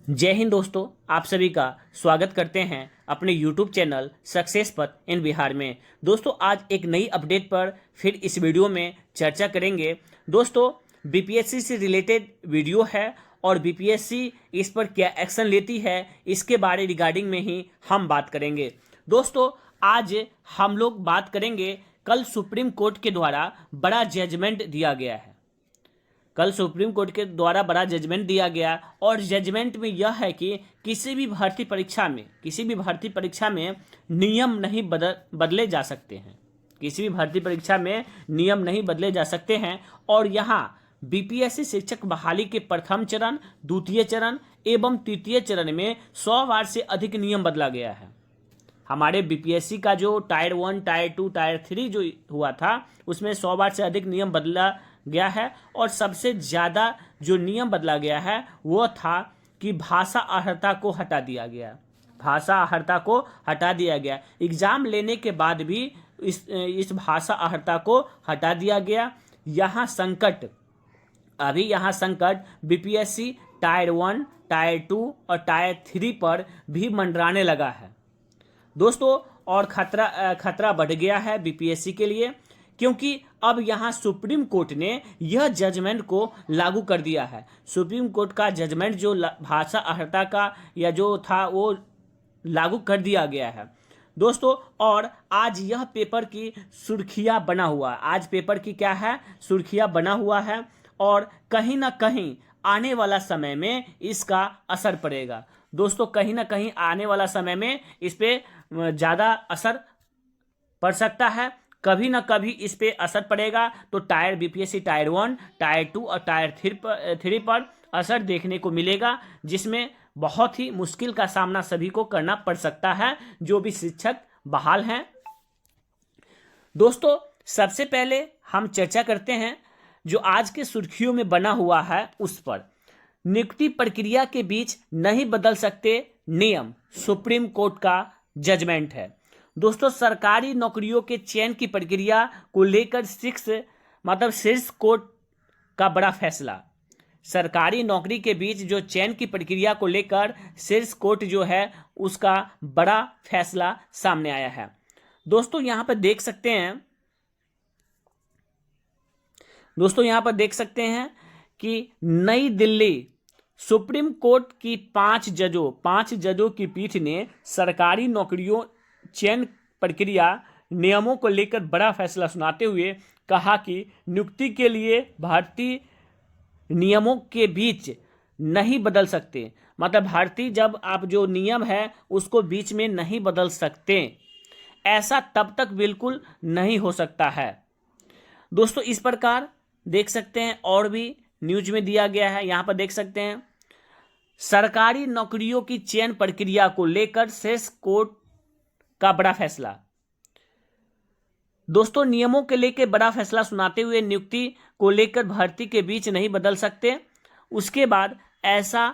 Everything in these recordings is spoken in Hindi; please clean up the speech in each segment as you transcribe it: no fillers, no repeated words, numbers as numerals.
जय हिंद दोस्तों, आप सभी का स्वागत करते हैं अपने YouTube चैनल सक्सेस पथ इन बिहार में। दोस्तों आज एक नई अपडेट पर फिर इस वीडियो में चर्चा करेंगे। दोस्तों बीपीएससी से रिलेटेड वीडियो है और बीपीएससी इस पर क्या एक्शन लेती है इसके बारे रिगार्डिंग में ही हम बात करेंगे। दोस्तों आज हम लोग बात करेंगे, कल सुप्रीम कोर्ट के द्वारा बड़ा जजमेंट दिया गया है। कल सुप्रीम कोर्ट के द्वारा बड़ा जजमेंट दिया गया और जजमेंट में यह है कि किसी भी भर्ती परीक्षा में नियम नहीं बदले जा सकते हैं। किसी भी भर्ती परीक्षा में नियम नहीं बदले जा सकते हैं। और यहाँ बीपीएससी शिक्षक बहाली के प्रथम चरण, द्वितीय चरण एवं तृतीय चरण में 100 बार से अधिक नियम बदला गया है। हमारे बीपीएससी का जो टायर 1, टायर 2, टायर 3 जो हुआ था उसमें 100 बार से अधिक नियम बदला गया है। और सबसे ज़्यादा जो नियम बदला गया है वो था कि भाषा अर्हता को हटा दिया गया। भाषा अर्हता को हटा दिया गया। एग्ज़ाम लेने के बाद भी इस भाषा अर्हता को हटा दिया गया। यहाँ संकट बीपीएससी टायर 1, टायर 2 और टायर 3 पर भी मंडराने लगा है दोस्तों। और खतरा बढ़ गया है बीपीएससी के लिए, क्योंकि अब यहाँ सुप्रीम कोर्ट ने यह जजमेंट को लागू कर दिया है। सुप्रीम कोर्ट का जजमेंट जो भाषा अर्हता का या जो था वो लागू कर दिया गया है दोस्तों। और आज यह पेपर की सुर्खियाँ बना हुआ है। आज पेपर की क्या है, सुर्खियाँ बना हुआ है। और कहीं ना कहीं आने वाला समय में इसका असर पड़ेगा दोस्तों। कहीं ना कहीं आने वाला समय में इस पर ज़्यादा असर पड़ सकता है। कभी ना कभी इस पे असर पड़ेगा। तो बीपीएससी टायर 1, टायर 2 और टायर 3 पर असर देखने को मिलेगा, जिसमें बहुत ही मुश्किल का सामना सभी को करना पड़ सकता है जो भी शिक्षक बहाल हैं। दोस्तों सबसे पहले हम चर्चा करते हैं जो आज के सुर्खियों में बना हुआ है उस पर। नियुक्ति प्रक्रिया के बीच नहीं बदल सकते नियम, सुप्रीम कोर्ट का जजमेंट है दोस्तों। सरकारी नौकरियों के चयन की प्रक्रिया को लेकर शीर्ष कोर्ट का बड़ा फैसला। सरकारी नौकरी के बीच जो चयन की प्रक्रिया को लेकर शीर्ष कोर्ट जो है उसका बड़ा फैसला सामने आया है दोस्तों। यहाँ पर देख सकते हैं कि नई दिल्ली सुप्रीम कोर्ट की 5 जजों की पीठ ने सरकारी नौकरियों चयन प्रक्रिया नियमों को लेकर बड़ा फैसला सुनाते हुए कहा कि नियुक्ति के लिए भर्ती नियमों के बीच नहीं बदल सकते। मतलब भर्ती जब आप जो नियम है उसको बीच में नहीं बदल सकते, ऐसा तब तक बिल्कुल नहीं हो सकता है दोस्तों। इस प्रकार देख सकते हैं और भी न्यूज में दिया गया है। यहाँ पर देख सकते हैं सरकारी नौकरियों की चयन प्रक्रिया को लेकर शीर्ष कोर्ट का बड़ा फैसला दोस्तों। नियमों के लेकर बड़ा फैसला सुनाते हुए नियुक्ति को लेकर भर्ती के बीच नहीं बदल सकते। उसके बाद ऐसा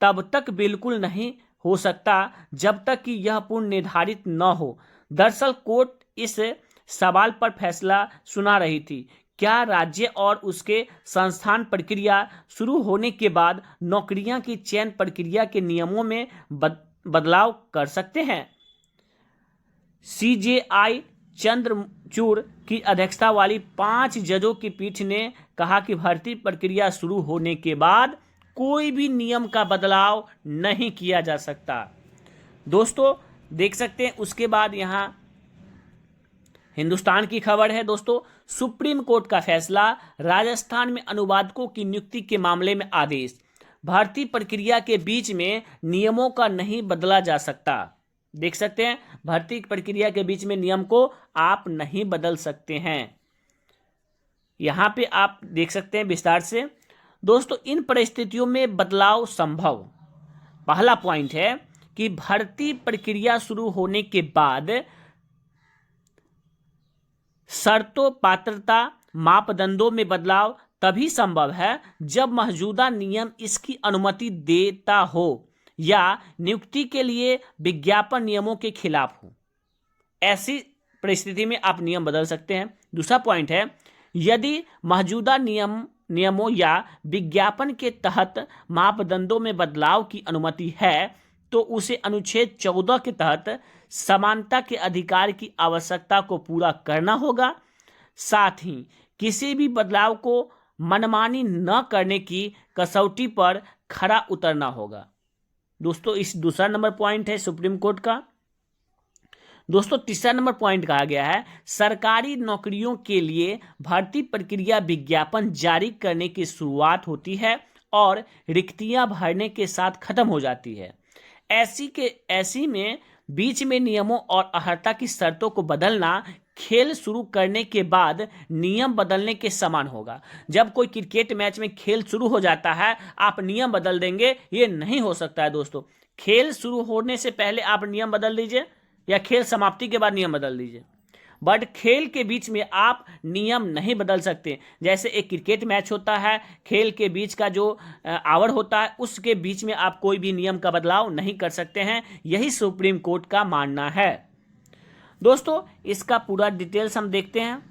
तब तक बिल्कुल नहीं हो सकता जब तक कि यह पूर्ण निर्धारित न हो। दरअसल कोर्ट इस सवाल पर फैसला सुना रही थी, क्या राज्य और उसके संस्थान प्रक्रिया शुरू होने के बाद नौकरियां की चयन प्रक्रिया के नियमों में बदलाव कर सकते हैं। सीजेआई चंद्रचूड़ की अध्यक्षता वाली 5 जजों की पीठ ने कहा कि भर्ती प्रक्रिया शुरू होने के बाद कोई भी नियम का बदलाव नहीं किया जा सकता दोस्तों। देख सकते हैं उसके बाद यहाँ हिंदुस्तान की खबर है दोस्तों। सुप्रीम कोर्ट का फैसला, राजस्थान में अनुवादकों की नियुक्ति के मामले में आदेश। भर्ती प्रक्रिया के बीच में नियमों का नहीं बदला जा सकता। देख सकते हैं भर्ती प्रक्रिया के बीच में नियम को आप नहीं बदल सकते हैं। यहां पे आप देख सकते हैं विस्तार से दोस्तों। इन परिस्थितियों में बदलाव संभव। पहला पॉइंट है कि भर्ती प्रक्रिया शुरू होने के बाद शर्तों, पात्रता, मापदंडों में बदलाव तभी संभव है जब मौजूदा नियम इसकी अनुमति देता हो या नियुक्ति के लिए विज्ञापन नियमों के खिलाफ हो। ऐसी परिस्थिति में आप नियम बदल सकते हैं। दूसरा पॉइंट है, यदि मौजूदा नियम नियमों या विज्ञापन के तहत मापदंडों में बदलाव की अनुमति है तो उसे अनुच्छेद 14 के तहत समानता के अधिकार की आवश्यकता को पूरा करना होगा। साथ ही किसी भी बदलाव को मनमानी न करने की कसौटी पर खरा उतरना होगा। दोस्तों, इस दूसरा नंबर पॉइंट है सुप्रीम कोर्ट का। दोस्तों, तीसरा नंबर पॉइंट कहा गया है सरकारी नौकरियों के लिए भर्ती प्रक्रिया विज्ञापन जारी करने की शुरुआत होती है और रिक्तियां भरने के साथ खत्म हो जाती है। ऐसी में बीच में नियमों और अर्हता की शर्तों को बदलना खेल शुरू करने के बाद नियम बदलने के समान होगा। जब कोई क्रिकेट मैच में खेल शुरू हो जाता है, आप नियम बदल देंगे, ये नहीं हो सकता है दोस्तों। खेल शुरू होने से पहले आप नियम बदल दीजिए या खेल समाप्ति के बाद नियम बदल दीजिए, बट खेल के बीच में आप नियम नहीं बदल सकते। जैसे एक क्रिकेट मैच होता है, खेल के बीच का जो आवर होता है, उसके बीच में आप कोई भी नियम का बदलाव नहीं कर सकते हैं। यही सुप्रीम कोर्ट का मानना है। दोस्तों, इसका पूरा डिटेल्स हम देखते हैं।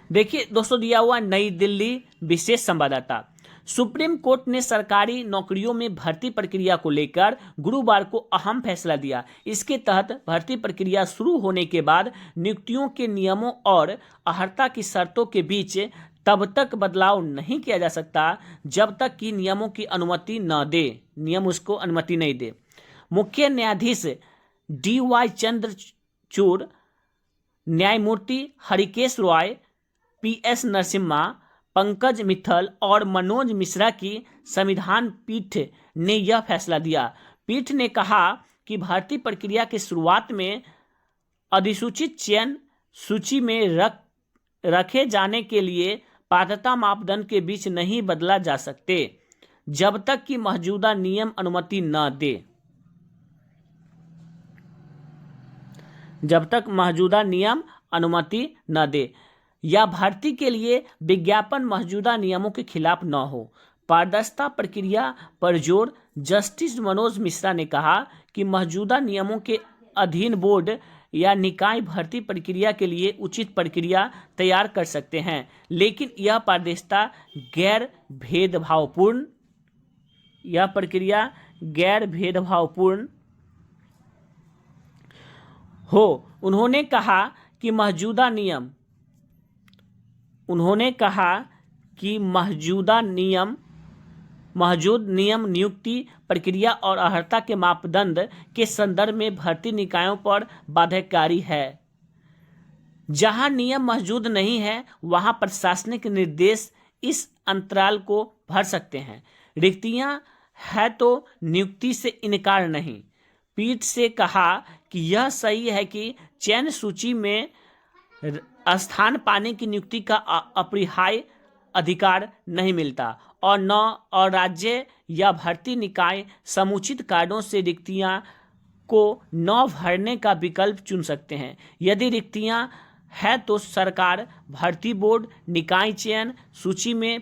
देखिए दोस्तों, दिया हुआ नई दिल्ली विशेष संवाददाता। सुप्रीम कोर्ट ने सरकारी नौकरियों में भर्ती प्रक्रिया को लेकर गुरुवार को अहम फैसला दिया। इसके तहत भर्ती प्रक्रिया शुरू होने के बाद नियुक्तियों के नियमों और अर्हता की शर्तों के बीच तब तक बदलाव नहीं किया जा सकता जब तक कि नियमों की अनुमति न दे, नियम उसको अनुमति नहीं दे। मुख्य न्यायाधीश DY चंद्रचूड़, न्यायमूर्ति हरिकेश रॉय, PS नरसिम्हा, पंकज मित्तल और मनोज मिश्रा की संविधान पीठ ने यह फैसला दिया। पीठ ने कहा कि भर्ती प्रक्रिया की शुरुआत में अधिसूचित चयन सूची में रखे जाने के लिए पात्रता मापदंड के बीच नहीं बदला जा सकते जब तक कि मौजूदा नियम अनुमति न दे। जब तक मौजूदा नियम अनुमति न दे या भर्ती के लिए विज्ञापन मौजूदा नियमों के खिलाफ न हो। पारदर्शिता प्रक्रिया पर जोर। जस्टिस मनोज मिश्रा ने कहा कि मौजूदा नियमों के अधीन बोर्ड या निकाय भर्ती प्रक्रिया के लिए उचित प्रक्रिया तैयार कर सकते हैं, लेकिन यह पारदर्शिता गैर भेदभावपूर्ण हो। उन्होंने कहा कि मौजूद नियम नियुक्ति प्रक्रिया और अर्हता के मापदंड के संदर्भ में भर्ती निकायों पर बाध्यकारी है। जहां नियम मौजूद नहीं है, वहां प्रशासनिक निर्देश इस अंतराल को भर सकते हैं। रिक्तियां है तो नियुक्ति से इनकार नहीं। पीठ से कहा कि यह सही है कि चयन सूची में स्थान पाने की नियुक्ति का अपरिहार्य अधिकार नहीं मिलता और राज्य या भर्ती निकाय समुचित कारणों से रिक्तियां को न भरने का विकल्प चुन सकते हैं। यदि रिक्तियां है तो सरकार भर्ती बोर्ड निकाय चयन सूची में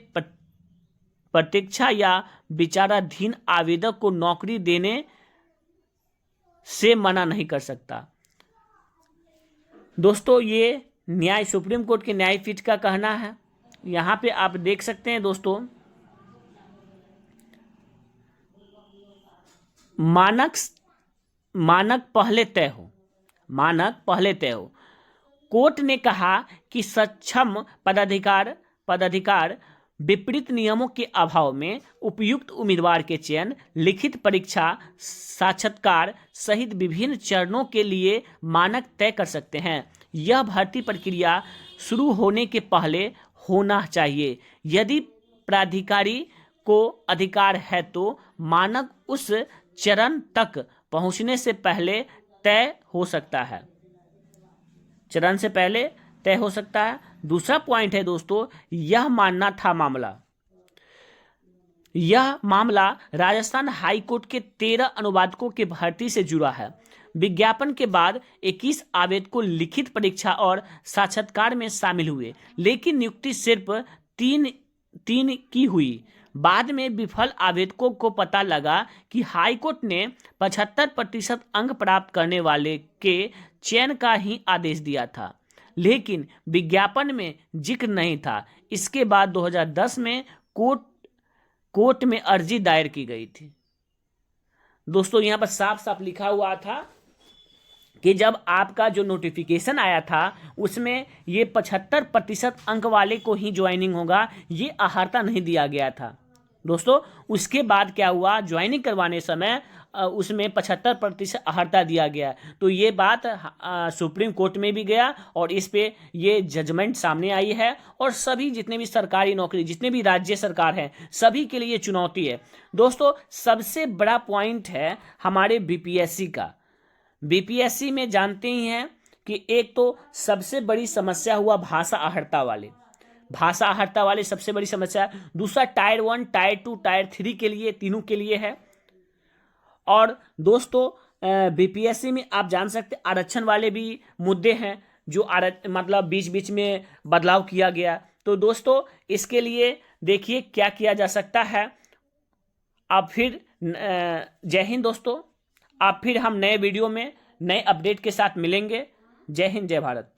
प्रतीक्षा या विचाराधीन आवेदक को नौकरी देने से मना नहीं कर सकता। दोस्तों, ये सुप्रीम कोर्ट के न्यायपीठ का कहना है। यहां पे आप देख सकते हैं दोस्तों, मानक पहले तय हो। कोर्ट ने कहा कि सक्षम पदाधिकार विपरीत नियमों के अभाव में उपयुक्त उम्मीदवार के चयन, लिखित परीक्षा, साक्षात्कार सहित विभिन्न चरणों के लिए मानक तय कर सकते हैं। यह भर्ती प्रक्रिया शुरू होने के पहले होना चाहिए। यदि प्राधिकारी को अधिकार है तो मानक उस चरण तक पहुंचने से पहले तय हो सकता है। दूसरा पॉइंट है दोस्तों, यह मामला राजस्थान हाई कोर्ट के 13 अनुवादकों के भर्ती से जुड़ा है। विज्ञापन के बाद 21 आवेदकों लिखित परीक्षा और साक्षात्कार में शामिल हुए, लेकिन नियुक्ति सिर्फ 3 की हुई। बाद में विफल आवेदकों को पता लगा कि हाईकोर्ट ने 75% अंक प्राप्त करने वाले के चयन का ही आदेश दिया था। लेकिन विज्ञापन में जिक्र नहीं था। इसके बाद 2010 में कोर्ट में अर्जी दायर की गई थी। दोस्तों यहां पर साफ साफ लिखा हुआ था कि जब आपका जो नोटिफिकेशन आया था उसमें ये 75% अंक वाले को ही ज्वाइनिंग होगा, ये अर्हता नहीं दिया गया था। दोस्तों उसके बाद क्या हुआ, ज्वाइनिंग करवाने समय उसमें 75% अर्हता दिया गया। तो ये बात सुप्रीम कोर्ट में भी गया और इस पे ये जजमेंट सामने आई है। और सभी जितने भी सरकारी नौकरी, जितने भी राज्य सरकार हैं, सभी के लिए चुनौती है। दोस्तों सबसे बड़ा पॉइंट है हमारे बीपीएससी का। बीपीएससी में जानते ही हैं कि एक तो सबसे बड़ी समस्या हुआ भाषा अहर्ता वाले सबसे बड़ी समस्या। दूसरा टायर 1, टायर 2, टायर 3 के लिए, तीनों के लिए है। और दोस्तों बीपीएससी में आप जान सकते आरक्षण वाले भी मुद्दे हैं, जो मतलब बीच बीच में बदलाव किया गया। तो दोस्तों इसके लिए देखिए क्या किया जा सकता है। अब फिर जय हिंद दोस्तों। अब फिर हम नए वीडियो में नए अपडेट के साथ मिलेंगे। जय हिंद, जय भारत।